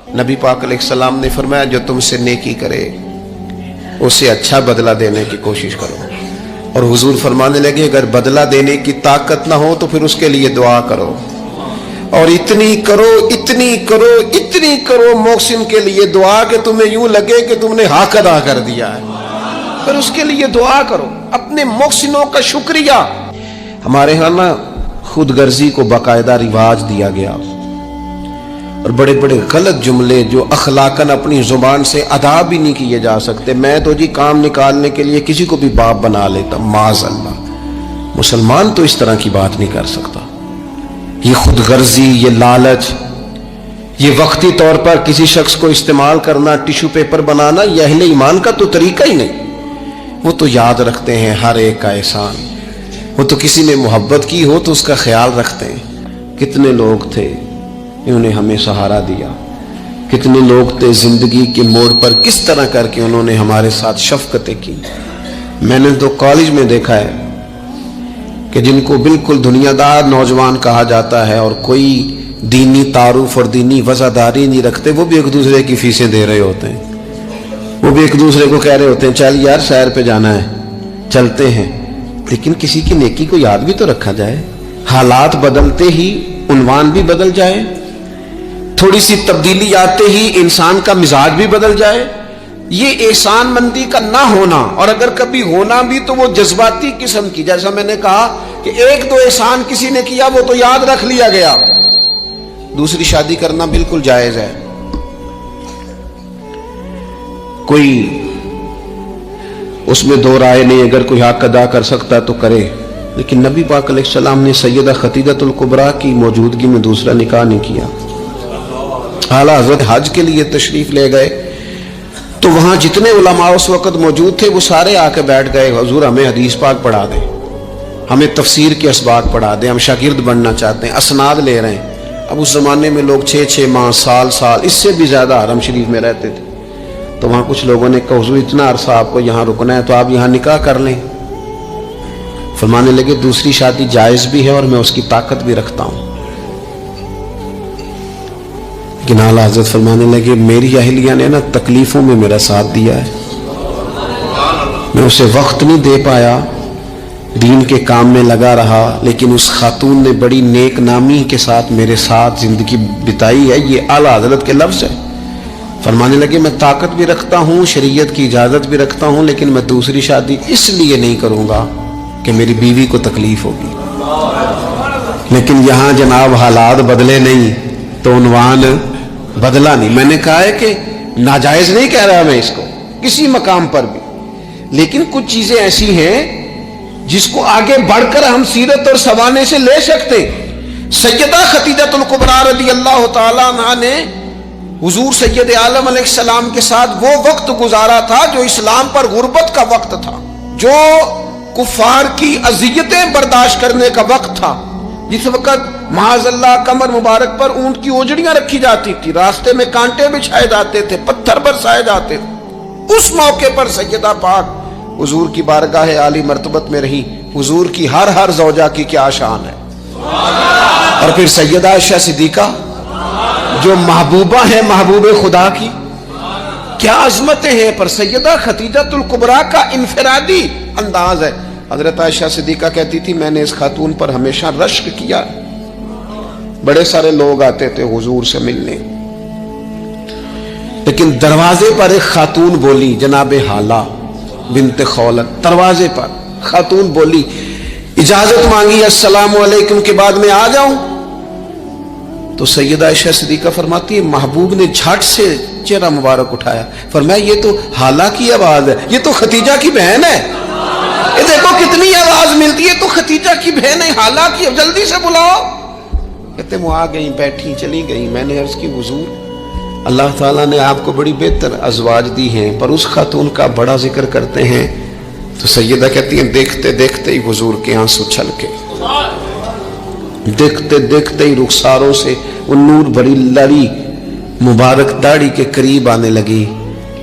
نبی پاک علیہ السلام نے فرمایا جو تم سے نیکی کرے اسے اچھا بدلہ دینے کی کوشش کرو، اور حضور فرمانے لگے اگر بدلہ دینے کی طاقت نہ ہو تو پھر اس کے لیے دعا کرو، اور اتنی کرو اتنی کرو اتنی کرو محسن کے لیے دعا کہ تمہیں یوں لگے کہ تم نے حق ادا کر دیا ہے، پھر اس کے لیے دعا کرو، اپنے محسنوں کا شکریہ۔ ہمارے ہاں نا خود غرضی کو باقاعدہ رواج دیا گیا، اور بڑے بڑے غلط جملے جو اخلاقاً اپنی زبان سے ادا بھی نہیں کیے جا سکتے، میں تو جی کام نکالنے کے لیے کسی کو بھی باپ بنا لیتا، معاذ اللہ، مسلمان تو اس طرح کی بات نہیں کر سکتا۔ یہ خود غرضی، یہ لالچ، یہ وقتی طور پر کسی شخص کو استعمال کرنا، ٹیشو پیپر بنانا، یہ اہل ایمان کا تو طریقہ ہی نہیں۔ وہ تو یاد رکھتے ہیں ہر ایک کا احسان، وہ تو کسی نے محبت کی ہو تو اس کا خیال رکھتے ہیں۔ کتنے لوگ تھے انہوں نے ہمیں سہارا دیا، کتنے لوگ تھے زندگی کے موڑ پر کس طرح کر کے انہوں نے ہمارے ساتھ شفقتیں کی۔ میں نے تو کالج میں دیکھا ہے کہ جن کو بالکل دنیا دار نوجوان کہا جاتا ہے اور کوئی دینی تعارف اور دینی وزاداری نہیں رکھتے، وہ بھی ایک دوسرے کی فیسیں دے رہے ہوتے ہیں، وہ بھی ایک دوسرے کو کہہ رہے ہوتے ہیں چل یار سیر پہ جانا ہے چلتے ہیں، لیکن کسی کی نیکی کو یاد بھی تو رکھا جائے۔ حالات بدلتے ہی عنوان بھی بدل جائے، تھوڑی سی تبدیلی آتے ہی انسان کا مزاج بھی بدل جائے۔ یہ احسان مندی کا نہ ہونا، اور اگر کبھی ہونا بھی تو وہ جذباتی قسم کی، جیسا میں نے کہا کہ ایک دو احسان کسی نے کیا وہ تو یاد رکھ لیا گیا، دوسری شادی کرنا بالکل جائز ہے۔ کوئی اس میں دو رائے نہیں، اگر کوئی حق ادا کر سکتا تو کرے، لیکن نبی پاک علیہ السلام نے سیدہ خدیجہ الکبریٰ کی موجودگی میں دوسرا نکاح نہیں کیا۔ اعلیٰ حضرت حج کے لیے تشریف لے گئے تو وہاں جتنے علماء اس وقت موجود تھے وہ سارے آ کے بیٹھ گئے، حضور ہمیں حدیث پاک پڑھا دیں، ہمیں تفسیر کے اسباق پڑھا دیں، ہم شاگرد بننا چاہتے ہیں، اسناد لے رہے ہیں۔ اب اس زمانے میں لوگ 6 ماہ، سال اس سے بھی زیادہ حرم شریف میں رہتے تھے، تو وہاں کچھ لوگوں نے کہا حضور اتنا عرصہ آپ کو یہاں رکنا ہے تو آپ یہاں نکاح کر لیں۔ فرمانے لگے دوسری شادی جائز بھی ہے اور میں اس کی طاقت بھی رکھتا ہوں، لیکن اعلیٰ حضرت فرمانے لگے میری اہلیہ نے نا تکلیفوں میں میرا ساتھ دیا ہے، میں اسے وقت نہیں دے پایا، دین کے کام میں لگا رہا، لیکن اس خاتون نے بڑی نیک نامی کے ساتھ میرے ساتھ زندگی بتائی ہے۔ یہ اعلیٰ حضرت کے لفظ ہے۔ فرمانے لگے میں طاقت بھی رکھتا ہوں، شریعت کی اجازت بھی رکھتا ہوں، لیکن میں دوسری شادی اس لیے نہیں کروں گا کہ میری بیوی کو تکلیف ہوگی۔ لیکن یہاں جناب حالات بدلے نہیں تو عنوان بدلا نہیں۔ میں نے کہا ہے کہ ناجائز نہیں کہہ رہا میں اس کو کسی مقام پر بھی، لیکن کچھ چیزیں ایسی ہیں جس کو آگے بڑھ کر ہم سیرت اور سوانے سے لے سکتے۔ سیدہ خدیجہ الکبریٰ رضی اللہ تعالیٰ عنہا نے حضور سید عالم علیہ السلام کے ساتھ وہ وقت گزارا تھا جو اسلام پر غربت کا وقت تھا، جو کفار کی اذیتیں برداشت کرنے کا وقت تھا، جس وقت معاذ اللہ کمر مبارک پر اونٹ کی اوجڑیاں رکھی جاتی تھی، راستے میں کانٹے بچھائے جاتے تھے، پتھر برسائے جاتے تھے۔ اس موقع پر سیدہ پاک حضور کی بارگاہ عالی مرتبت میں رہی۔ حضور کی ہر زوجہ کی کیا شان ہے، اور پھر سیدہ عائشہ صدیقہ جو محبوبہ ہیں محبوب خدا کی، کیا عظمتیں ہیں، پر سیدہ خدیجہ الکبریٰ کا انفرادی انداز ہے۔ حضرت عائشہ صدیقہ کہتی تھی میں نے اس خاتون پر ہمیشہ رشک کیا، بڑے سارے لوگ آتے تھے حضور سے ملنے، لیکن دروازے پر ایک خاتون بولی، جناب حالہ بنت خولت، دروازے پر خاتون بولی، اجازت مانگی السلام علیکم کے بعد میں آ جاؤں؟ تو سیدہ عائشہ صدیقہ فرماتی ہے محبوب نے جھٹ سے چہرہ مبارک اٹھایا، فرمایا یہ تو حالہ کی آواز ہے، یہ تو خدیجہ کی بہن ہے، یہ دیکھو کتنی آواز ملتی ہے، تو خدیجہ کی بہن ہے، حالہ کی، جلدی سے بلاؤ۔ کہتے وہ آ گئی، بیٹھی، چلی گئی۔ میں نے عرض کی حضور اللہ تعالیٰ نے آپ کو بڑی بہتر ازواج دی ہیں، پر اس خاتون کا بڑا ذکر کرتے ہیں، تو سیدہ کہتی ہیں دیکھتے دیکھتے ہی حضور کے آنسو چھلکے، دیکھتے دیکھتے ہی رخساروں سے وہ نور بھری لڑی مبارک داڑھی کے قریب آنے لگی۔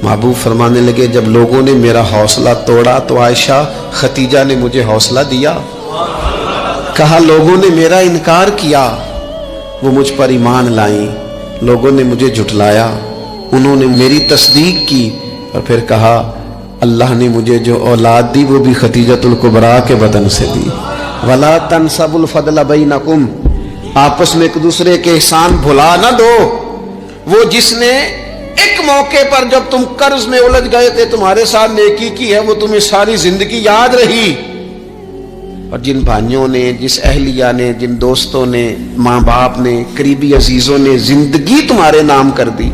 محبوب فرمانے لگے جب لوگوں نے میرا حوصلہ توڑا تو عائشہ خدیجہ نے مجھے حوصلہ دیا، کہا لوگوں نے میرا انکار کیا وہ مجھ پر ایمان لائیں، لوگوں نے مجھے جھٹلایا، انہوں نے میری تصدیق کی، اور پھر کہا اللہ نے مجھے جو اولاد دی وہ بھی خدیجۃ الکبریٰ کے بدن سے دی۔ وَلَا تَنْسَبُوا الْفَضْلَ بَيْنَكُمْ، آپس میں ایک دوسرے کے احسان بھلا نہ دو۔ وہ جس نے ایک موقع پر جب تم قرض میں الجھ گئے تھے تمہارے ساتھ نیکی کی ہے، وہ تمہیں ساری زندگی یاد رہی، اور جن بھائیوں نے، جس اہلیہ نے، جن دوستوں نے، ماں باپ نے، قریبی عزیزوں نے زندگی تمہارے نام کر دی،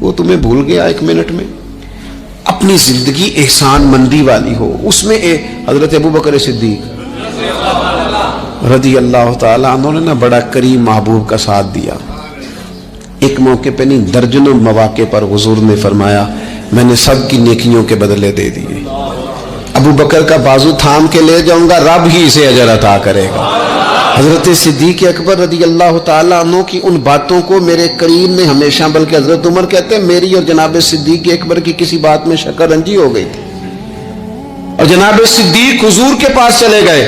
وہ تمہیں بھول گیا ایک منٹ میں۔ اپنی زندگی احسان مندی والی ہو، اس میں حضرت ابوبکر صدیق رضی اللہ تعالیٰ عنہ نے نا بڑا کریم محبوب کا ساتھ دیا۔ ایک موقع پہ نہیں، درجنوں مواقع پر حضور نے فرمایا میں نے سب کی نیکیوں کے بدلے دے دیے، ابو بکر کا بازو تھام کے لے جاؤں گا، رب ہی اسے اجر عطا کرے گا۔ حضرت صدیق اکبر رضی اللہ تعالیٰ عنہ کی ان باتوں کو میرے کریم نے ہمیشہ، بلکہ حضرت عمر کہتے ہیں میری اور جناب صدیق اکبر کی کسی بات میں شکر رنجی ہو گئی تھی، اور جناب صدیق حضور کے پاس چلے گئے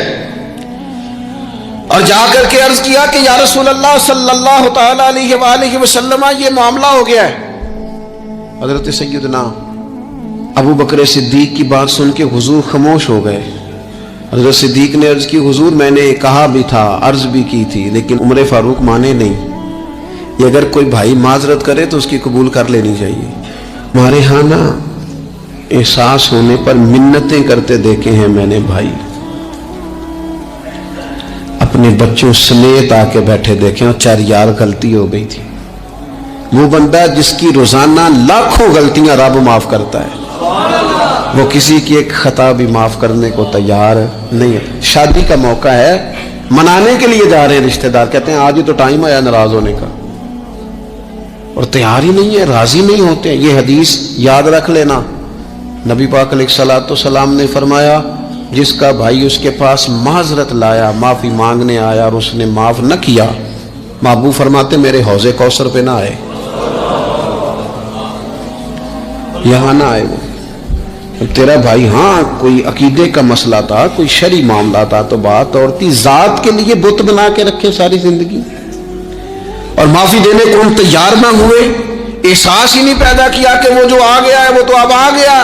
اور جا کر کے عرض کیا کہ یا رسول اللہ صلی اللہ تعالیٰ علیہ وآلہ وسلم یہ معاملہ ہو گیا ہے۔ حضرت سیدنا ابو بکر صدیق کی بات سن کے حضور خاموش ہو گئے۔ حضرت صدیق نے عرض کی حضور میں نے کہا بھی تھا، عرض بھی کی تھی، لیکن عمر فاروق مانے نہیں، یہ اگر کوئی بھائی معذرت کرے تو اس کی قبول کر لینی چاہیے۔ ہمارے ہاں نا احساس ہونے پر منتیں کرتے دیکھے ہیں میں نے بھائی، اپنے بچوں سمیت آ کے بیٹھے دیکھیں اور چار یار غلطی ہو گئی تھی، وہ بندہ جس کی روزانہ لاکھوں غلطیاں رب معاف کرتا ہے، وہ کسی کی ایک خطا بھی معاف کرنے کو تیار نہیں ہے۔ شادی کا موقع ہے، منانے کے لیے جا رہے ہیں رشتہ دار، کہتے ہیں آج ہی تو ٹائم آیا ناراض ہونے کا، اور تیار ہی نہیں ہے، راضی نہیں ہوتے ہیں۔ یہ حدیث یاد رکھ لینا، نبی پاک علیہ الصلوۃ والسلام نے فرمایا جس کا بھائی اس کے پاس معذرت لایا، معافی مانگنے آیا اور اس نے معاف نہ کیا، محبوب فرماتے میرے حوض کوثر پہ نہ آئے، یہاں نہ آئے۔ وہ تیرا بھائی ہاں کوئی عقیدے کا مسئلہ تھا، کوئی شرعی معاملہ تھا تو بات اور تھی، ذات کے لیے بت بنا کے رکھے ساری زندگی، اور معافی دینے کو ہم تیار نہ ہوئے، احساس ہی نہیں پیدا کیا کہ وہ جو آ گیا ہے وہ تو اب آ گیا،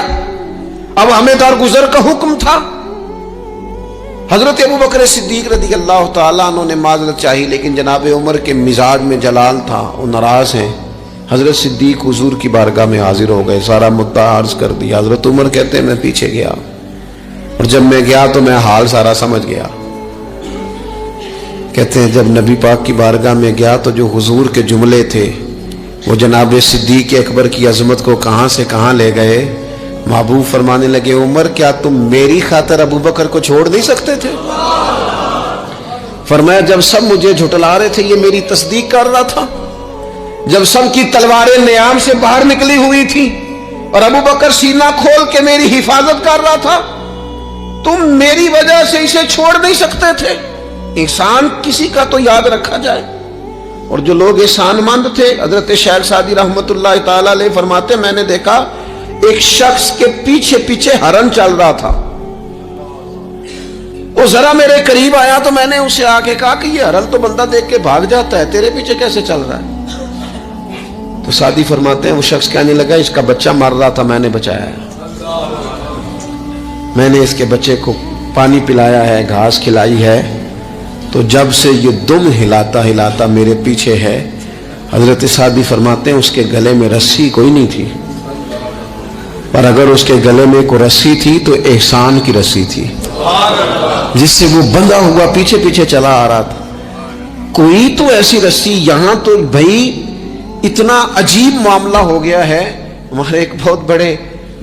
اب ہمیں درگزر کا حکم تھا۔ حضرت ابوبکر صدیق رضی اللہ تعالیٰ عنہ نے معذرت چاہی، لیکن جناب عمر کے مزاج میں جلال تھا، وہ ناراض ہیں۔ حضرت صدیق حضور کی بارگاہ میں حاضر ہو گئے، سارا مدعا عرض کر دیا۔ حضرت عمر کہتے ہیں میں پیچھے گیا، اور جب میں گیا تو میں حال سارا سمجھ گیا۔ کہتے ہیں جب نبی پاک کی بارگاہ میں گیا تو جو حضور کے جملے تھے وہ جناب صدیق اکبر کی عظمت کو کہاں سے کہاں لے گئے۔ محبوب فرمانے لگے عمر کیا تم میری خاطر ابو بکر کو چھوڑ نہیں سکتے تھے؟ فرمایا جب سب مجھے جھٹلا رہے تھے یہ میری تصدیق کر رہا تھا، جب سب کی تلواریں نیام سے باہر نکلی ہوئی تھی اور ابو بکر سینہ کھول کے میری حفاظت کر رہا تھا، تم میری وجہ سے اسے چھوڑ نہیں سکتے تھے۔ احسان کسی کا تو یاد رکھا جائے، اور جو لوگ احسان مند تھے، حضرت شیخ سعدی رحمت اللہ تعالیٰ علیہ فرماتے میں نے دیکھا ایک شخص کے پیچھے پیچھے ہرن چل رہا تھا، وہ ذرا میرے قریب آیا تو میں نے اسے آ کے کہا کہ یہ ہرن تو بندہ دیکھ کے بھاگ جاتا ہے، تیرے پیچھے کیسے چل رہا ہے؟ تو سعدی فرماتے ہیں وہ شخص کہنے لگا اس کا بچہ مر رہا تھا، میں نے بچایا ہے، میں نے اس کے بچے کو پانی پلایا ہے، گھاس کھلائی ہے، تو جب سے یہ دم ہلاتا ہلاتا میرے پیچھے ہے۔ حضرت سعدی فرماتے ہیں اس کے گلے میں رسی کوئی نہیں تھی، پر اگر اس کے گلے میں کوئی رسی تھی تو احسان کی رسی تھی، جس سے وہ بندھا ہوا پیچھے پیچھے چلا آ رہا تھا۔ کوئی تو ایسی رسی، یہاں تو بھائی اتنا عجیب معاملہ ہو گیا ہے۔ ہمارے ایک بہت بڑے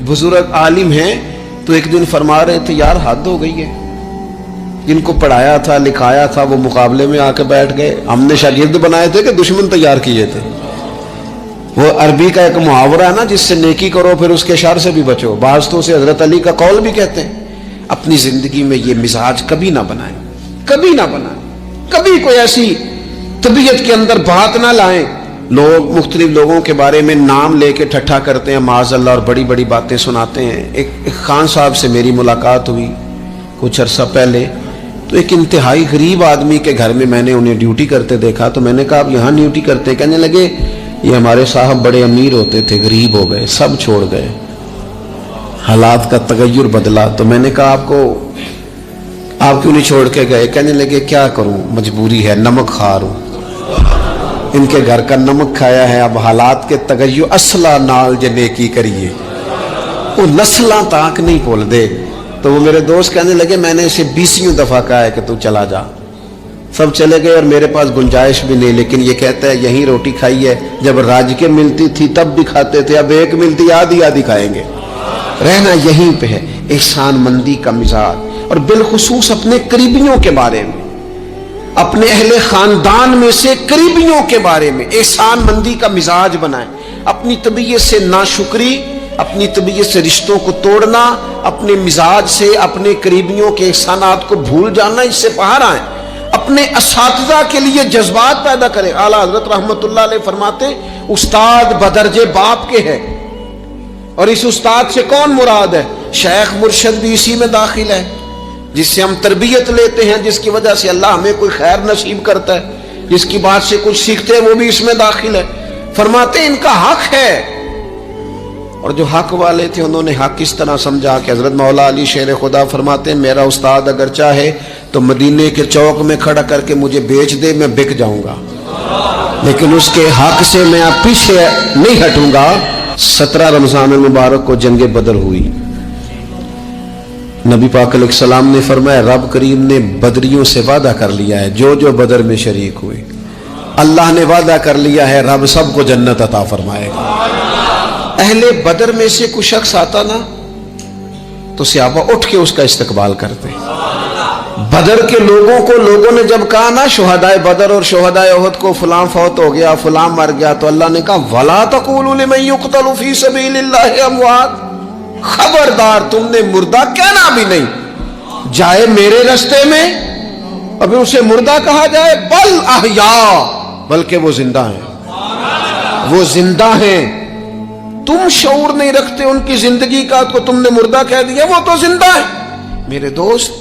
بزرگ عالم ہیں تو ایک دن فرما رہے تھے یار حد ہو گئی ہے، جن کو پڑھایا تھا لکھایا تھا وہ مقابلے میں آ کے بیٹھ گئے، ہم نے شاگرد بنائے تھے کہ دشمن تیار کیے تھے۔ وہ عربی کا ایک محاورہ ہے نا جس سے نیکی کرو پھر اس کے شر سے بھی بچو، بعض تو اسے حضرت علی کا قول بھی کہتے ہیں۔ اپنی زندگی میں یہ مزاج کبھی نہ بنائیں، کبھی نہ بنائیں، کبھی کوئی ایسی طبیعت کے اندر بات نہ لائیں۔ لوگ مختلف لوگوں کے بارے میں نام لے کے ٹھٹھا کرتے ہیں معاذ اللہ اور بڑی بڑی باتیں سناتے ہیں۔ ایک خان صاحب سے میری ملاقات ہوئی کچھ عرصہ پہلے، تو ایک انتہائی غریب آدمی کے گھر میں میں نے انہیں ڈیوٹی کرتے دیکھا، تو میں نے کہا آپ یہاں ڈیوٹی کرتے؟ کہنے لگے یہ ہمارے صاحب بڑے امیر ہوتے تھے، غریب ہو گئے، سب چھوڑ گئے، حالات کا تغیر بدلا۔ تو میں نے کہا آپ کیوں نہیں چھوڑ کے گئے؟ کہنے لگے کیا کروں، مجبوری ہے، نمک خار ہوں، ان کے گھر کا نمک کھایا ہے، اب حالات کے تغیر، اصلہ نال جے نیکی کریے، وہ نسلاں تاک نہیں بھول دے۔ تو وہ میرے دوست کہنے لگے میں نے اسے 20 دفعہ کہا ہے کہ تو چلا جا، سب چلے گئے اور میرے پاس گنجائش بھی نہیں، لیکن یہ کہتا ہے یہیں روٹی کھائی ہے، جب راج کے ملتی تھی تب بھی کھاتے تھے، اب ایک ملتی آدھی آدھی کھائیں گے، رہنا یہیں پہ ہے۔ احسان مندی کا مزاج، اور بالخصوص اپنے قریبیوں کے بارے میں، اپنے اہل خاندان میں سے قریبیوں کے بارے میں احسان مندی کا مزاج بنائیں۔ اپنی طبیعت سے ناشکری، اپنی طبیعت سے رشتوں کو توڑنا، اپنے مزاج سے اپنے قریبیوں کے احسانات کو بھول جانا، اس سے باہر آئیں۔ اپنے اساتذہ کے لیے جذبات پیدا کریں۔ اعلیٰ حضرت رحمت اللہ علیہ فرماتے استاد بدرجے باپ کے ہے، اور اس استاد سے کون مراد ہے؟ شیخ مرشد بھی اسی میں داخل ہے، جس سے ہم تربیت لیتے ہیں، جس کی وجہ سے اللہ ہمیں کوئی خیر نصیب کرتا ہے، جس کی بات سے کچھ سیکھتے ہیں، وہ بھی اس میں داخل ہے۔ فرماتے ان کا حق ہے، اور جو حق والے تھے انہوں نے حق اس طرح سمجھا کہ حضرت مولا علی شیر خدا فرماتے ہیں میرا استاد اگر چاہے تو مدینے کے چوک میں کھڑا کر کے مجھے بیچ دے، میں بک جاؤں گا، لیکن اس کے حق سے میں اب پیچھے نہیں ہٹوں گا۔ 17 رمضان المبارک کو جنگ بدر ہوئی، نبی پاک علیہ السلام نے فرمایا رب کریم نے بدریوں سے وعدہ کر لیا ہے، جو جو بدر میں شریک ہوئے اللہ نے وعدہ کر لیا ہے رب سب کو جنت عطا فرمائے گا۔ اہل بدر میں سے کوئی شخص آتا نا تو صحابہ اٹھ کے اس کا استقبال کرتے۔ بدر کے لوگوں نے جب کہا نا شہدائے بدر اور شہدائے احد کو فلاں فوت ہو گیا، فلاں مر گیا، تو اللہ نے کہا وَلَا تَقُولُوا لِمَن يُقْتَلُ فِي سَبِيلِ اللَّهِ أَمْوَاتٌ، خبردار تم نے مردہ کہنا بھی نہیں، جائے میرے رستے میں ابھی اسے مردہ کہا جائے، بل احیاء، بلکہ وہ زندہ ہیں، وہ زندہ ہیں۔ تم شعور نہیں رکھتے ان کی زندگی کا تو تم نے مردہ کہہ دیا، وہ تو زندہ ہے۔ میرے دوست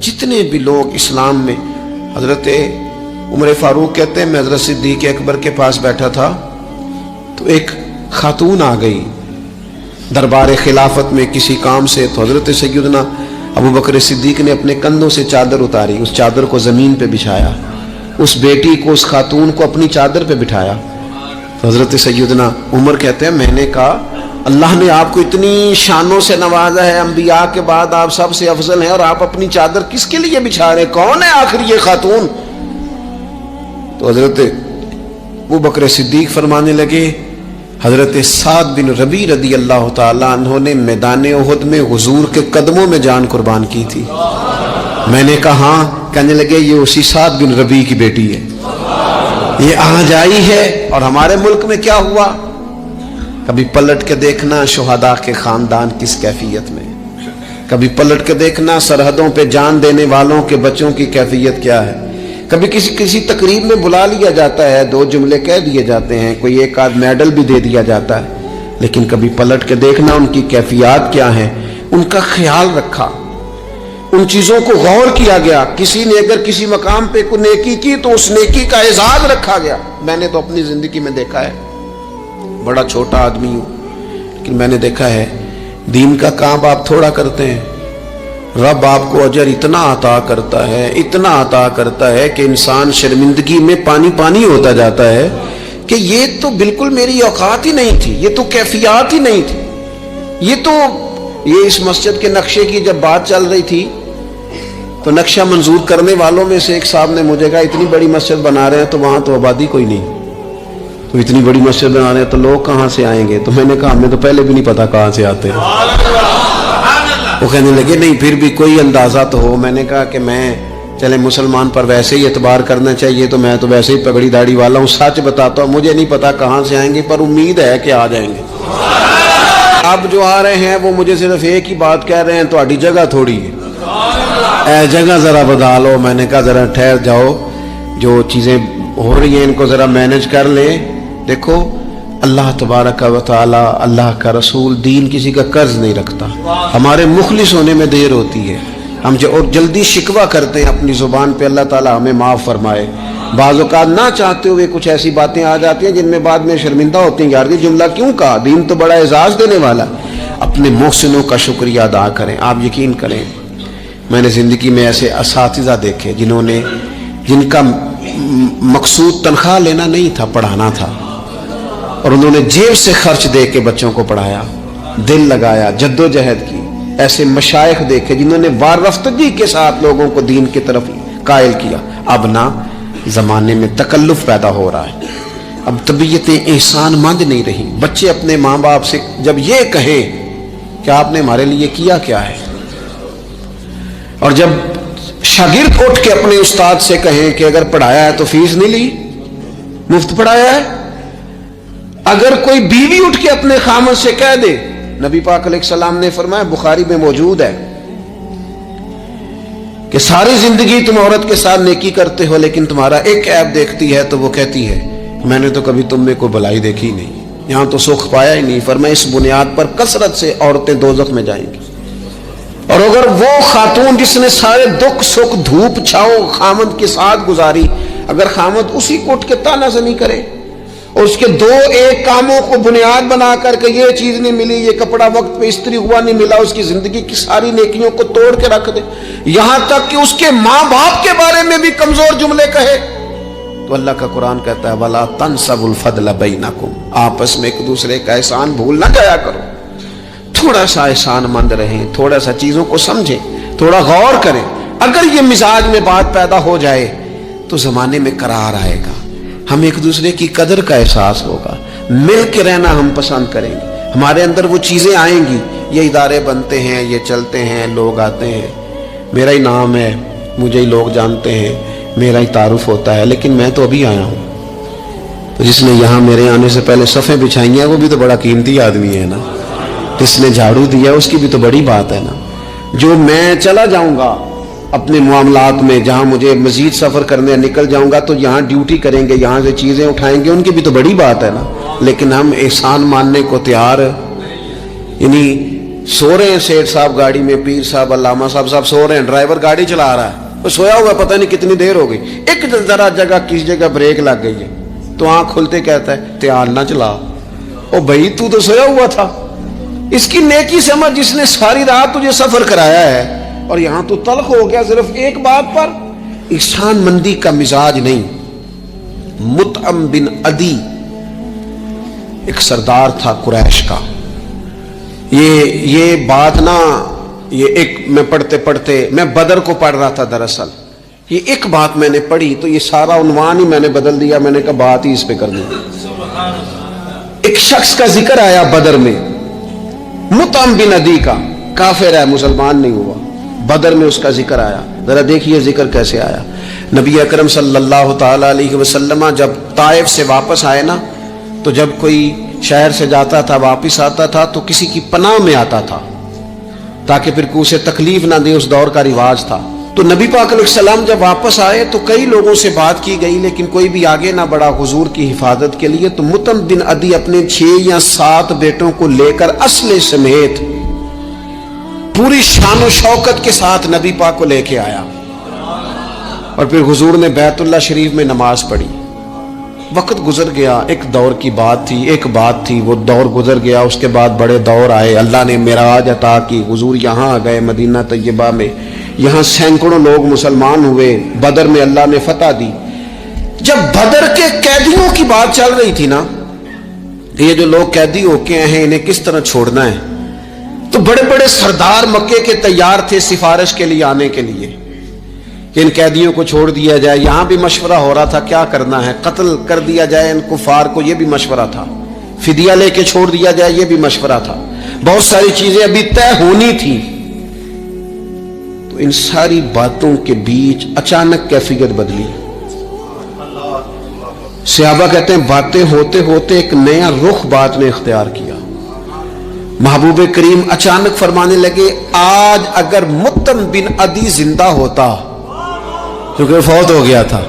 جتنے بھی لوگ اسلام میں، حضرت عمر فاروق کہتے ہیں میں حضرت صدیق اکبر کے پاس بیٹھا تھا تو ایک خاتون آ گئی دربار خلافت میں کسی کام سے، تو حضرت سیدنا ابو بکر صدیق نے اپنے کندھوں سے چادر اتاری، اس چادر کو زمین پہ بچھایا، اس بیٹی کو، اس خاتون کو اپنی چادر پہ بٹھایا۔ تو حضرت سیدنا عمر کہتے ہیں میں نے کہا اللہ نے آپ کو اتنی شانوں سے نوازا ہے، انبیاء کے بعد آپ سب سے افضل ہیں، اور آپ اپنی چادر کس کے لیے بچھا رہے ہیں؟ کون ہے آخر یہ خاتون؟ تو حضرت ابو بکر صدیق فرمانے لگے حضرت سعد بن ربیع رضی اللہ تعالیٰ عنہ نے میدان احد میں حضور کے قدموں میں جان قربان کی تھی۔ میں نے کہا ہاں، کہنے لگے یہ اسی سعد بن ربیع کی بیٹی ہے، یہ آج آئی ہے۔ اور ہمارے ملک میں کیا ہوا؟ کبھی پلٹ کے دیکھنا شہداء کے خاندان کس کیفیت میں، کبھی پلٹ کے دیکھنا سرحدوں پہ جان دینے والوں کے بچوں کی کیفیت کیا ہے۔ کبھی کسی تقریب میں بلا لیا جاتا ہے، 2 جملے کہہ دیے جاتے ہیں، کوئی ایک آدھ میڈل بھی دے دیا جاتا ہے، لیکن کبھی پلٹ کے دیکھنا ان کی کیفیات کیا ہیں، ان کا خیال رکھا، ان چیزوں کو غور کیا گیا۔ کسی نے اگر کسی مقام پہ کوئی نیکی کی تو اس نیکی کا اعزاز رکھا گیا۔ میں نے تو اپنی زندگی میں دیکھا ہے، بڑا چھوٹا آدمی ہوں لیکن میں نے دیکھا ہے دین کا کام آپ تھوڑا کرتے ہیں، رب آپ کو اجر اتنا عطا کرتا ہے، اتنا عطا کرتا ہے کہ انسان شرمندگی میں پانی پانی ہوتا جاتا ہے کہ یہ تو بالکل میری اوقات ہی نہیں تھی، یہ تو کیفیات ہی نہیں تھی، یہ اس مسجد کے نقشے کی جب بات چل رہی تھی تو نقشہ منظور کرنے والوں میں سے ایک صاحب نے مجھے کہا اتنی بڑی مسجد بنا رہے ہیں تو وہاں تو آبادی کوئی نہیں، تو اتنی بڑی مسجد بنا رہے ہیں تو لوگ کہاں سے آئیں گے؟ تو میں نے کہا ہمیں تو پہلے بھی نہیں پتا کہاں سے آتے ہیں۔ وہ کہنے لگے نہیں پھر بھی کوئی اندازہ تو ہو۔ میں نے کہا کہ میں چلے مسلمان پر ویسے ہی اعتبار کرنا چاہیے، تو میں تو ویسے ہی پگڑی داڑھی والا ہوں، سچ بتاتا ہوں مجھے نہیں پتا کہاں سے آئیں گے، پر امید ہے کہ آ جائیں گے۔ اب جو آ رہے ہیں وہ مجھے صرف ایک ہی بات کہہ رہے ہیں تہاڈی جگہ تھوڑی ہے، اے جگہ ذرا بدا لو۔ میں نے کہا ذرا ٹھہر جاؤ، جو چیزیں ہو رہی ہیں ان کو ذرا مینج کر لیں۔ دیکھو اللہ تبارک و تعالی، اللہ کا رسول، دین کسی کا قرض نہیں رکھتا۔ ہمارے مخلص ہونے میں دیر ہوتی ہے، ہم اور جلدی شکوہ کرتے ہیں اپنی زبان پہ، اللہ تعالیٰ ہمیں معاف فرمائے۔ بعض اوقات نہ چاہتے ہوئے کچھ ایسی باتیں آ جاتی ہیں جن میں بعد میں شرمندہ ہوتے ہیں، یار یہ جملہ کیوں کہا، دین تو بڑا اعزاز دینے والا۔ اپنے محسنوں کا شکریہ ادا کریں۔ آپ یقین کریں، میں نے زندگی میں ایسے اساتذہ دیکھے جن کا مقصود تنخواہ لینا نہیں تھا، پڑھانا تھا، اور انہوں نے جیب سے خرچ دے کے بچوں کو پڑھایا، دل لگایا، جدوجہد کی۔ ایسے مشائخ دیکھے جنہوں نے وارفتگی کے ساتھ لوگوں کو دین کی طرف قائل کیا۔ اب نہ زمانے میں تکلف پیدا ہو رہا ہے، اب طبیعتیں احسان مند نہیں رہی۔ بچے اپنے ماں باپ سے جب یہ کہیں کہ آپ نے ہمارے لیے کیا کیا ہے، اور جب شاگرد اٹھ کے اپنے استاد سے کہیں کہ اگر پڑھایا ہے تو فیس نہیں لی، مفت پڑھایا ہے۔ اگر کوئی بیوی اٹھ کے اپنے خامد سے کہہ دے، نبی پاک علیہ السلام نے فرمایا، بخاری میں موجود ہے، کہ ساری زندگی تم عورت کے ساتھ نیکی کرتے ہو لیکن تمہارا ایک عیب دیکھتی ہے تو وہ کہتی ہے میں نے تو کبھی تم میں کوئی بھلائی دیکھی نہیں، یہاں تو سکھ پایا ہی نہیں۔ فرمایا اس بنیاد پر کثرت سے عورتیں دوزخ میں جائیں گی۔ اور اگر وہ خاتون جس نے سارے دکھ سکھ دھوپ چھاؤ خامد کے ساتھ گزاری، اگر خامد اسی کو اٹھ کے تانا زنی کرے اور اس کے دو ایک کاموں کو بنیاد بنا کر کے یہ چیز نہیں ملی، یہ کپڑا وقت پہ استری ہوا نہیں ملا، اس کی زندگی کی ساری نیکیوں کو توڑ کے رکھ دے، یہاں تک کہ اس کے ماں باپ کے بارے میں بھی کمزور جملے کہے، تو اللہ کا قرآن کہتا ہے وَلَا تَنْسَبُوا الْفَضْلَ بَيْنَكُمْ، آپس میں ایک دوسرے کا احسان بھول نہ جایا کرو۔ تھوڑا سا احسان مند رہیں، تھوڑا سا چیزوں کو سمجھیں، تھوڑا غور کریں۔ اگر یہ مزاج میں بات پیدا ہو جائے تو زمانے میں قرار آئے گا، ہم ایک دوسرے کی قدر کا احساس ہوگا، مل کے رہنا ہم پسند کریں گے، ہمارے اندر وہ چیزیں آئیں گی۔ یہ ادارے بنتے ہیں، یہ چلتے ہیں، لوگ آتے ہیں، میرا ہی نام ہے، مجھے ہی لوگ جانتے ہیں، میرا ہی تعارف ہوتا ہے، لیکن میں تو ابھی آیا ہوں۔ تو جس نے یہاں میرے آنے سے پہلے صفیں بچھائی ہیں وہ بھی تو بڑا قیمتی آدمی ہے نا، جس نے جھاڑو دیا اس کی بھی تو بڑی بات ہے نا۔ جو میں چلا جاؤں گا اپنے معاملات میں، جہاں مجھے مزید سفر کرنے نکل جاؤں گا تو یہاں ڈیوٹی کریں گے، یہاں سے چیزیں اٹھائیں گے، ان کی بھی تو بڑی بات ہے نا۔ لیکن ہم احسان ماننے کو تیار، یعنی سو رہے ہیں سیٹ صاحب گاڑی میں، پیر صاحب علامہ صاحب سو رہے ہیں، ڈرائیور گاڑی چلا رہا ہے، وہ سویا ہوا پتہ نہیں کتنی دیر ہو گئی، ایک ذرا جگہ کسی جگہ بریک لگ گئی ہے تو آنکھ کھلتے کہتا ہے دھیان نہ چلا، او بھائی تو سویا ہوا تھا۔ اس کی نیکی سمجھ جس نے ساری رات تجھے سفر کرایا ہے، اور یہاں تو تلخ ہو گیا صرف ایک بات پر۔ احسان مندی کا مزاج نہیں۔ مطعم بن عدی ایک سردار تھا قریش کا، یہ بات نا، یہ ایک میں پڑھتے میں بدر کو پڑھ رہا تھا دراصل، یہ ایک بات میں نے پڑھی تو یہ سارا عنوان ہی میں نے بدل دیا، میں نے کہا بات ہی اس پہ کر دوں۔ ایک شخص کا ذکر آیا بدر میں، مطعم بن عدی کا، کافر ہے، مسلمان نہیں ہوا، بدر میں اس کا ذکر آیا۔ ذرا دیکھیے ذکر کیسے آیا۔ نبی اکرم صلی اللہ تعالی علیہ وسلم جب طائف سے واپس آئے نا، تو جب کوئی شہر سے جاتا تھا واپس آتا تھا تو کسی کی پناہ میں آتا تھا تاکہ پھر کوئی اسے تکلیف نہ دے، اس دور کا رواج تھا۔ تو نبی پاک علیہ السلام جب واپس آئے تو کئی لوگوں سے بات کی گئی لیکن کوئی بھی آگے نہ بڑھا حضور کی حفاظت کے لیے۔ تو مطعم بن عدی اپنے 6 یا 7 بیٹوں کو لے کر اسلحے سمیت پوری شان و شوکت کے ساتھ نبی پاک کو لے کے آیا، اور پھر حضور نے بیت اللہ شریف میں نماز پڑھی۔ وقت گزر گیا، ایک دور کی بات تھی، ایک بات تھی، وہ دور گزر گیا، اس کے بعد بڑے دور آئے، اللہ نے معراج عطا کی، حضور یہاں آ گئے مدینہ طیبہ میں، یہاں سینکڑوں لوگ مسلمان ہوئے، بدر میں اللہ نے فتح دی۔ جب بدر کے قیدیوں کی بات چل رہی تھی نا، کہ یہ جو لوگ قیدی ہو کے ہیں انہیں کس طرح چھوڑنا ہے، تو بڑے بڑے سردار مکے کے تیار تھے سفارش کے لیے آنے کے لیے کہ ان قیدیوں کو چھوڑ دیا جائے۔ یہاں بھی مشورہ ہو رہا تھا کیا کرنا ہے، قتل کر دیا جائے ان کفار کو، یہ بھی مشورہ تھا، فدیہ لے کے چھوڑ دیا جائے، یہ بھی مشورہ تھا، بہت ساری چیزیں ابھی طے ہونی تھی۔ تو ان ساری باتوں کے بیچ اچانک کیفیت بدلی۔ صحابہ کہتے ہیں باتیں ہوتے ہوتے ایک نیا رخ بات نے اختیار کیا۔ محبوب کریم اچانک فرمانے لگے آج اگر مطعم بن عدی زندہ ہوتا، کیونکہ فوت ہو گیا تھا،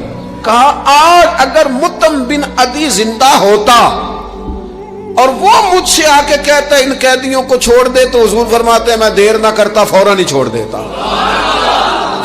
کہا آج اگر مطعم بن عدی زندہ ہوتا اور وہ مجھ سے آ کے کہتا ان قیدیوں کو چھوڑ دے، تو حضور فرماتے ہیں میں دیر نہ کرتا، فوراً ہی چھوڑ دیتا۔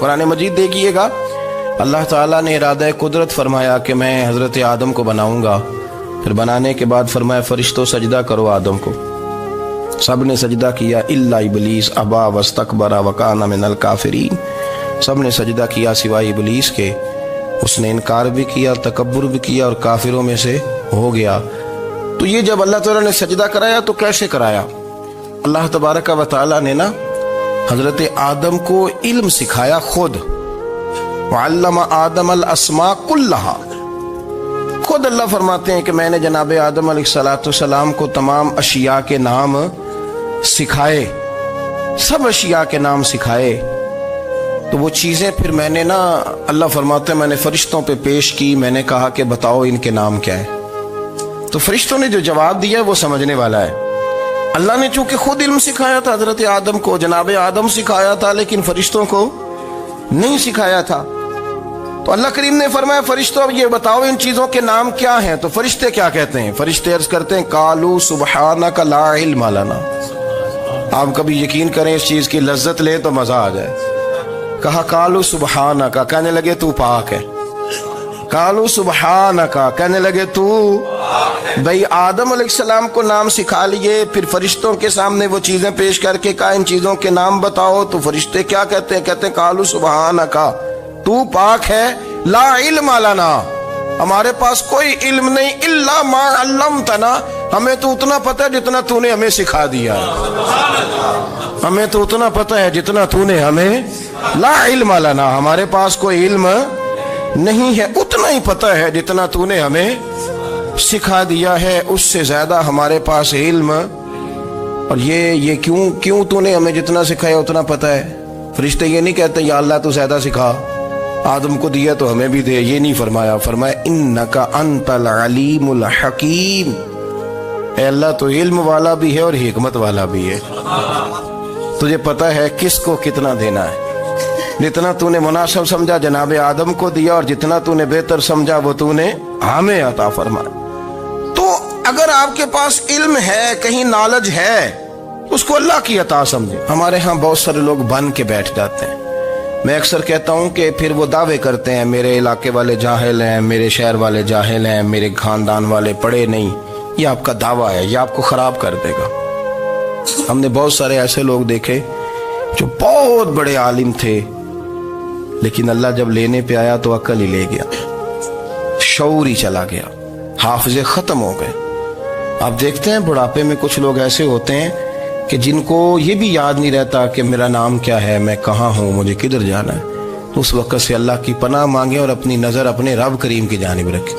قرآن مجید دیکھیے گا، اللہ تعالیٰ نے ارادہ قدرت فرمایا کہ میں حضرت آدم کو بناؤں گا، پھر بنانے کے بعد فرمایا فرشتوں سجدہ کرو آدم کو، سب نے سجدہ کیا الا ابلیس ابا واستکبر وکان من الکافرین، سب نے سجدہ کیا سوائے ابلیس کے، اس نے انکار بھی کیا، تکبر بھی کیا اور کافروں میں سے ہو گیا۔ تو یہ جب اللہ تعالیٰ نے سجدہ کرایا تو کیسے کرایا؟ اللہ تبارک و تعالیٰ نے نا حضرت آدم کو علم سکھایا خود، وعلم آدم الاسماء کلہا، خود اللہ فرماتے ہیں کہ میں نے جناب آدم علیہ السلام کو تمام اشیاء کے نام سکھائے، سب اشیاء کے نام سکھائے۔ تو وہ چیزیں پھر میں نے نا، اللہ فرماتے ہیں میں نے فرشتوں پہ پیش کی، میں نے کہا کہ بتاؤ ان کے نام کیا ہے، تو فرشتوں نے جو جواب دیا وہ سمجھنے والا ہے۔ اللہ نے چونکہ خود علم سکھایا تھا حضرت آدم کو، جناب آدم سکھایا تھا، لیکن فرشتوں کو نہیں سکھایا تھا۔ تو اللہ کریم نے فرمایا فرشتوں اب یہ بتاؤ ان چیزوں کے نام کیا ہیں، تو فرشتے کیا کہتے ہیں؟ فرشتے عرض کرتے ہیں قالوا سبحانک لا علم لنا۔ آپ کبھی یقین کریں اس چیز کی لذت لیں تو مزہ آ جائے۔ کہا قالوا سبحانک، کہنے لگے تو پاک ہے، قالوا سبحانک، کہنے لگے تو بھئی آدم علیہ السلام کو نام سکھا لیے، پھر فرشتوں کے سامنے وہ چیزیں پیش کر کے کہا ان چیزوں کے نام بتاؤ، تو فرشتے کیا کہتے ہیں؟ کہتے ہیں قالوا سبحانک، تو پاک ہے، لا علم لنا، ہمارے پاس کوئی علم نہیں، الا ما علمتنا، ہمیں تو اتنا پتہ ہے جتنا تو نے ہمیں سکھا دیا ہے، ہمیں تو اتنا پتہ ہے جتنا تو نے ہمیں، لا علم لنا، ہمارے پاس کوئی علم نہیں ہے، اتنا ہی پتہ ہے جتنا تو نے ہمیں سکھا دیا ہے، اس سے زیادہ ہمارے پاس علم، اور یہ کیوں تو نے ہمیں جتنا سکھایا اتنا پتہ ہے۔ فرشتے یہ نہیں کہتے یا اللہ تو زیادہ سکھا، آدم کو دیا تو ہمیں بھی دے، یہ نہیں فرمایا، فرمایا انک انت العلیم الحکیم، اے اللہ تو علم والا بھی ہے اور حکمت والا بھی ہے، تجھے پتہ ہے کس کو کتنا دینا ہے، جتنا تو نے مناسب سمجھا جناب آدم کو دیا، اور جتنا تو نے بہتر سمجھا وہ تو نے ہمیں عطا فرمایا۔ تو اگر آپ کے پاس علم ہے، کہیں نالج ہے، اس کو اللہ کی عطا سمجھے۔ ہمارے ہاں بہت سارے لوگ بن کے بیٹھ جاتے ہیں، میں اکثر کہتا ہوں کہ پھر وہ دعوے کرتے ہیں میرے علاقے والے جاہل ہیں، میرے شہر والے جاہل ہیں، میرے خاندان والے پڑھے نہیں، یہ آپ کا دعویٰ ہے، یہ آپ کو خراب کر دے گا۔ ہم نے بہت سارے ایسے لوگ دیکھے جو بہت بڑے عالم تھے، لیکن اللہ جب لینے پہ آیا تو عقل ہی لے گیا، شعور ہی چلا گیا، حافظے ختم ہو گئے۔ آپ دیکھتے ہیں بڑھاپے میں کچھ لوگ ایسے ہوتے ہیں کہ جن کو یہ بھی یاد نہیں رہتا کہ میرا نام کیا ہے، میں کہاں ہوں، مجھے کدھر جانا ہے۔ اس وقت سے اللہ کی پناہ مانگیں اور اپنی نظر اپنے رب کریم کی جانب رکھیں،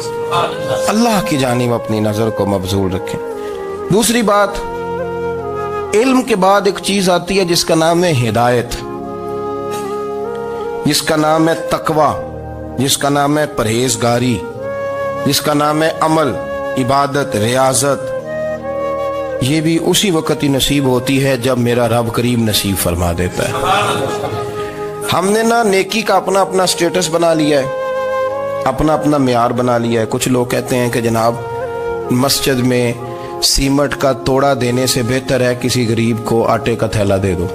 اللہ کی جانب اپنی نظر کو مبذول رکھیں۔ دوسری بات، علم کے بعد ایک چیز آتی ہے جس کا نام ہے ہدایت، جس کا نام ہے تقوی، جس کا نام ہے پرہیزگاری، جس کا نام ہے عمل، عبادت، ریاضت۔ یہ بھی اسی وقت ہی نصیب ہوتی ہے جب میرا رب کریم نصیب فرما دیتا ہے۔ ہم نے نا نیکی کا اپنا اپنا سٹیٹس بنا لیا ہے، اپنا اپنا معیار بنا لیا ہے۔ کچھ لوگ کہتے ہیں کہ جناب مسجد میں سیمنٹ کا توڑا دینے سے بہتر ہے کسی غریب کو آٹے کا تھیلا دے دو۔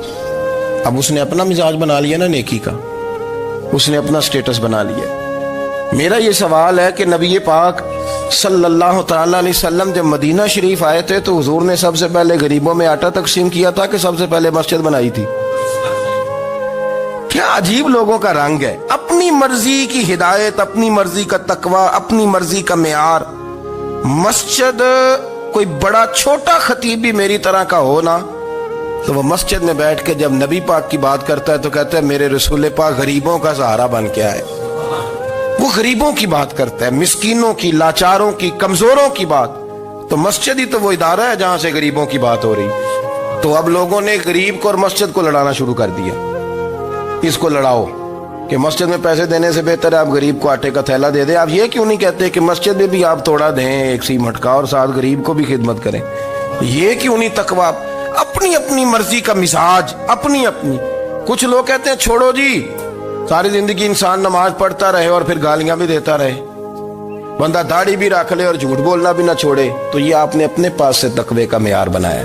اب اس نے اپنا مزاج بنا لیا نا نیکی کا، اس نے اپنا سٹیٹس بنا لیا۔ میرا یہ سوال ہے کہ نبی پاک صلی اللہ تعالیٰ علیہ وسلم جب مدینہ شریف آئے تھے تو حضور نے سب سے پہلے غریبوں میں آٹا تقسیم کیا تھا کہ سب سے پہلے مسجد بنائی تھی؟ کیا عجیب لوگوں کا رنگ ہے، اپنی مرضی کی ہدایت، اپنی مرضی کا تقوی، اپنی مرضی کا معیار۔ مسجد کوئی بڑا چھوٹا خطیب بھی میری طرح کا ہو نا، تو وہ مسجد میں بیٹھ کے جب نبی پاک کی بات کرتا ہے تو کہتا ہے میرے رسول پاک غریبوں کا سہارا بن کے آئے۔ وہ غریبوں کی بات کرتا ہے، مسکینوں کی، لاچاروں کی، کمزوروں کی بات۔ تو مسجد ہی تو وہ ادارہ ہے جہاں سے غریبوں کی بات ہو رہی۔ تو اب لوگوں نے غریب کو اور مسجد کو لڑانا شروع کر دیا، اس کو لڑاؤ کہ مسجد میں پیسے دینے سے بہتر ہے آپ غریب کو آٹے کا تھیلا دے دیں۔ آپ یہ کیوں نہیں کہتے کہ مسجد میں بھی آپ توڑا دیں ایک سیمنٹ کا اور ساتھ غریب کو بھی خدمت کریں؟ یہ کیوں نہیں تقویٰ؟ اپنی اپنی مرضی کا مزاج، اپنی اپنی۔ کچھ لوگ کہتے ہیں چھوڑو جی، ساری زندگی انسان نماز پڑھتا رہے اور پھر گالیاں بھی دیتا رہے، بندہ داڑھی بھی رکھ لے اور جھوٹ بولنا بھی نہ چھوڑے۔ تو یہ آپ نے اپنے پاس سے تقوی کا معیار بنایا۔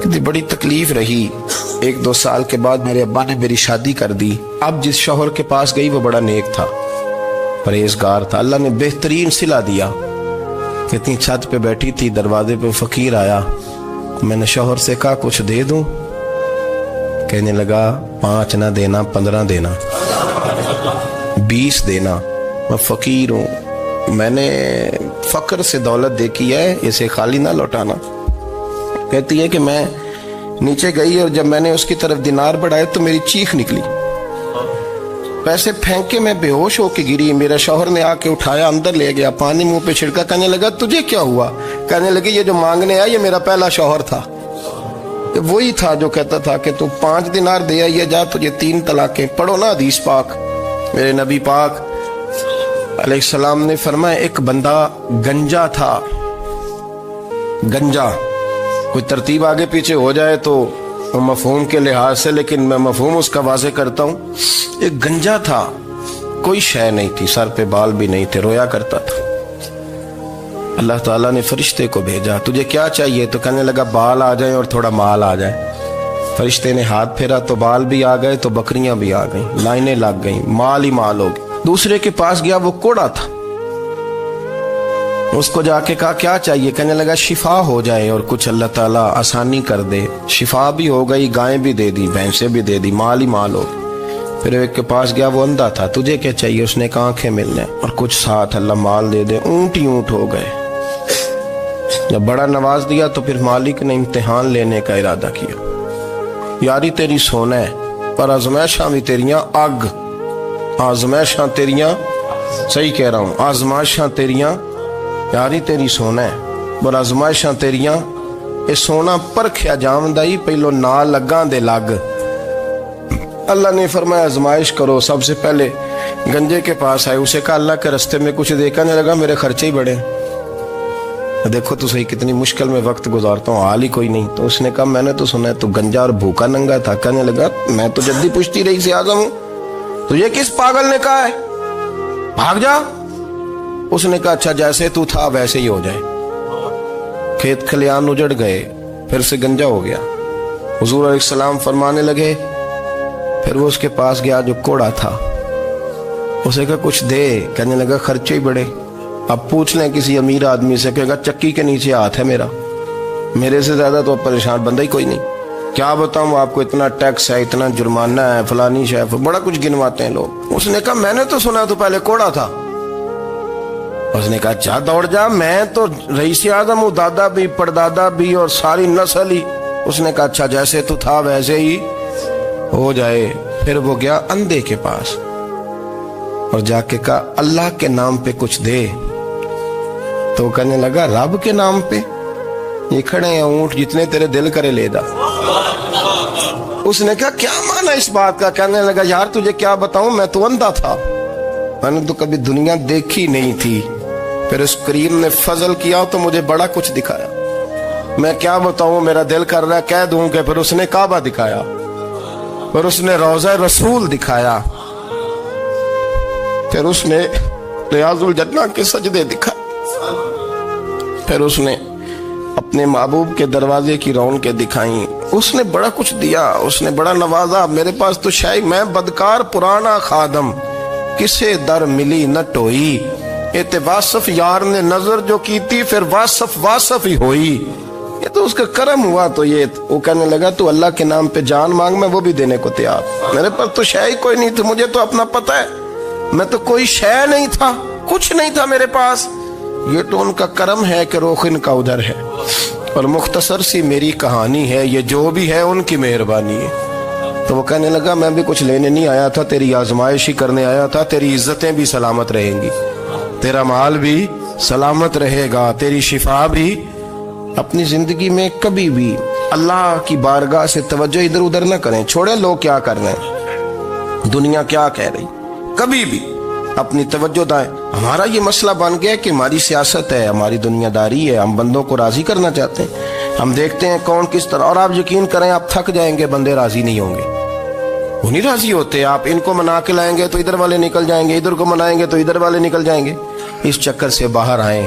کتنی بڑی تکلیف رہی. 1-2 سال کے بعد میرے ابا نے میری شادی کر دی. اب جس شوہر کے پاس گئی وہ بڑا نیک تھا, پرہیزگار تھا. اللہ نے بہترین صلہ دیا. کتنی چھت پہ بیٹھی تھی, دروازے پہ فقیر آیا. میں نے شوہر سے کہا کچھ دے دوں؟ کہنے لگا 5 نہ دینا, 15 دینا, 20 دینا. میں فقیر ہوں, میں نے فقر سے دولت دیکھی ہے, اسے خالی نہ لوٹانا. کہتی ہے کہ میں نیچے گئی اور جب میں نے اس کی طرف دینار بڑھائے تو میری چیخ نکلی. پیسے پھینک کے میں بے ہوش ہو کے گری. میرا شوہر نے آ کے اٹھایا, اندر لے گیا, پانی منہ پہ چھڑکا. کہنے لگا تجھے کیا ہوا؟ کہنے لگے یہ جو مانگنے آیا یہ میرا پہلا شوہر تھا. وہی تھا جو کہتا تھا کہ تو 5 دینار دے آئیے جا, تجھے 3 طلاقیں. پڑھو نا حدیث پاک. میرے نبی پاک علیہ السلام نے فرمایا ایک بندہ گنجا تھا. گنجا, کوئی ترتیب آگے پیچھے ہو جائے تو مفہوم کے لحاظ سے, لیکن میں مفہوم اس کا واضح کرتا ہوں. ایک گنجا تھا, کوئی شے نہیں تھی, سر پہ بال بھی نہیں تھے, رویا کرتا تھا. اللہ تعالیٰ نے فرشتے کو بھیجا, تجھے کیا چاہیے؟ تو کہنے لگا بال آ جائیں اور تھوڑا مال آ جائے. فرشتے نے ہاتھ پھیرا تو بال بھی آ گئے, تو بکریاں بھی آ گئیں, لائنیں لگ گئیں, مال ہی مال ہو گئے. دوسرے کے پاس گیا, وہ کوڑا تھا. اس کو جا کے کہا کیا چاہیے؟ کہنے لگا شفا ہو جائے اور کچھ اللہ تعالیٰ آسانی کر دے. شفا بھی ہو گئی, گائیں بھی دے دی, بھینسیں بھی دے دی, مال ہی مال ہو گئی. پھر ایک کے پاس گیا, وہ اندھا تھا. تجھے کیا چاہیے؟ اس نے کہا آنکھیں ملنے اور کچھ ساتھ اللہ مال دے دے. اونٹ ہی اونٹ ہو گئے. جب بڑا نواز دیا تو پھر مالک نے امتحان لینے کا ارادہ کیا. یاری تیری سونا ہے پر آزمائشاں بھی تیریاں اگ. آزمائشاں تیریاں, صحیح کہہ رہا ہوں, آزمائشاں تیریاں. یاری تیری سونا ہے پر آزمائشاں تیریاں. اے سونا پرکھیا جامدائی, پہلو نہ لگاں دے لگ. اللہ نے فرمایا آزمائش کرو. سب سے پہلے گنجے کے پاس آئے, اسے کہا اللہ کے رستے میں کچھ دے. کہنے لگا میرے خرچے ہی بڑے. دیکھو تو صحیح کتنی مشکل میں وقت گزارتا ہوں, حال ہی کوئی نہیں. تو اس نے کہا میں نے تو سنا ہے تو گنجا اور بھوکا ننگا تھا. کہنے لگا میں تو جدی پشتی رئیس اعظم ہوں, تجھے کس پاگل نے کہا ہے بھاگ جا؟ اس نے کہا اچھا جیسے تو تھا ویسے ہی ہو جائے. کھیت کھلیان اجڑ گئے, پھر سے گنجا ہو گیا. حضور علیہ السلام فرمانے لگے. پھر وہ اس کے پاس گیا جو کوڑا تھا, اسے کہا کچھ دے. کہنے لگا خرچے ہی بڑے. اب پوچھ لیں کسی امیر آدمی سے, کہے گا چکی کے نیچے ہاتھ ہے میرا, میرے سے زیادہ تو پریشان بندہ ہی کوئی نہیں. کیا بتاؤں آپ کو, اتنا ٹیکس ہے, اتنا جرمانہ ہے, فلانی شے, بڑا کچھ گنواتے ہیں لوگ. اس نے کہا میں نے تو سنا تو پہلے کوڑا تھا. اس نے کہا جا دوڑ جا, میں تو رئیس اعظم ہوں, دادا بھی پردادا بھی اور ساری نسل ہی. اس نے کہا اچھا جیسے تو تھا ویسے ہی ہو جائے. پھر وہ گیا اندھے کے پاس اور جا کے کہا اللہ کے نام پہ کچھ دے. تو کہنے لگا رب کے نام پہ؟ یہ کھڑے ہیں اونٹ, جتنے تیرے دل کرے لے جا. اس نے کہا کیا معنی اس بات کا؟ کہنے لگا یار تجھے کیا بتاؤں, میں تو اندھا تھا, میں نے تو کبھی دنیا دیکھی نہیں تھی. پھر اس کریم نے فضل کیا تو مجھے بڑا کچھ دکھایا. میں کیا بتاؤں, میرا دل کر رہا ہے کہہ دوں کہ پھر اس نے کعبہ دکھایا, پھر اس نے روضہ رسول دکھایا, پھر اس نے ریاض الجنہ کے سجدے دکھائے, پھر اس نے اپنے محبوب کے دروازے کی رونقیں دکھائیں. اس نے بڑا کچھ دیا, اس نے بڑا نوازا. میرے پاس تو شاید میں بدکار پرانا خادم, کسے در ملی نہ ٹوئی. اے واصف یار نے نظر جو کی تھی, پھر واصف ہی ہوئی. یہ تو اس کا کرم ہوا. تو یہ وہ کہنے لگا تو اللہ کے نام پہ جان مانگ, میں وہ بھی دینے کو تیار. میرے پاس تو شے ہی کوئی نہیں تھی, مجھے تو اپنا پتہ ہے, میں تو کوئی شے نہیں تھا, کچھ نہیں تھا میرے پاس. یہ تو ان کا کرم ہے کہ رخ ان کا ادھر ہے, اور مختصر سی میری کہانی ہے, یہ جو بھی ہے ان کی مہربانی ہے. تو وہ کہنے لگا میں بھی کچھ لینے نہیں آیا تھا, تیری آزمائش ہی کرنے آیا تھا. تیری عزتیں بھی سلامت رہیں گی, تیرا مال بھی سلامت رہے گا, تیری شفا بھی. اپنی زندگی میں کبھی بھی اللہ کی بارگاہ سے توجہ ادھر ادھر نہ کریں, چھوڑیں لوگ کیا کر رہے ہیں, دنیا کیا کہہ رہی. کبھی بھی اپنی توجہ دائیں. ہمارا یہ مسئلہ بن گیا کہ ہماری سیاست ہے, ہماری دنیا داری ہے, ہم بندوں کو راضی کرنا چاہتے ہیں. ہم دیکھتے ہیں کون کس طرح, اور آپ یقین کریں آپ تھک جائیں گے, بندے راضی نہیں ہوں گے, وہ نہیں راضی ہوتے. آپ ان کو منا کے لائیں گے تو ادھر والے نکل جائیں گے, ادھر کو منائیں گے تو ادھر والے نکل جائیں گے. اس چکر سے باہر آئیں,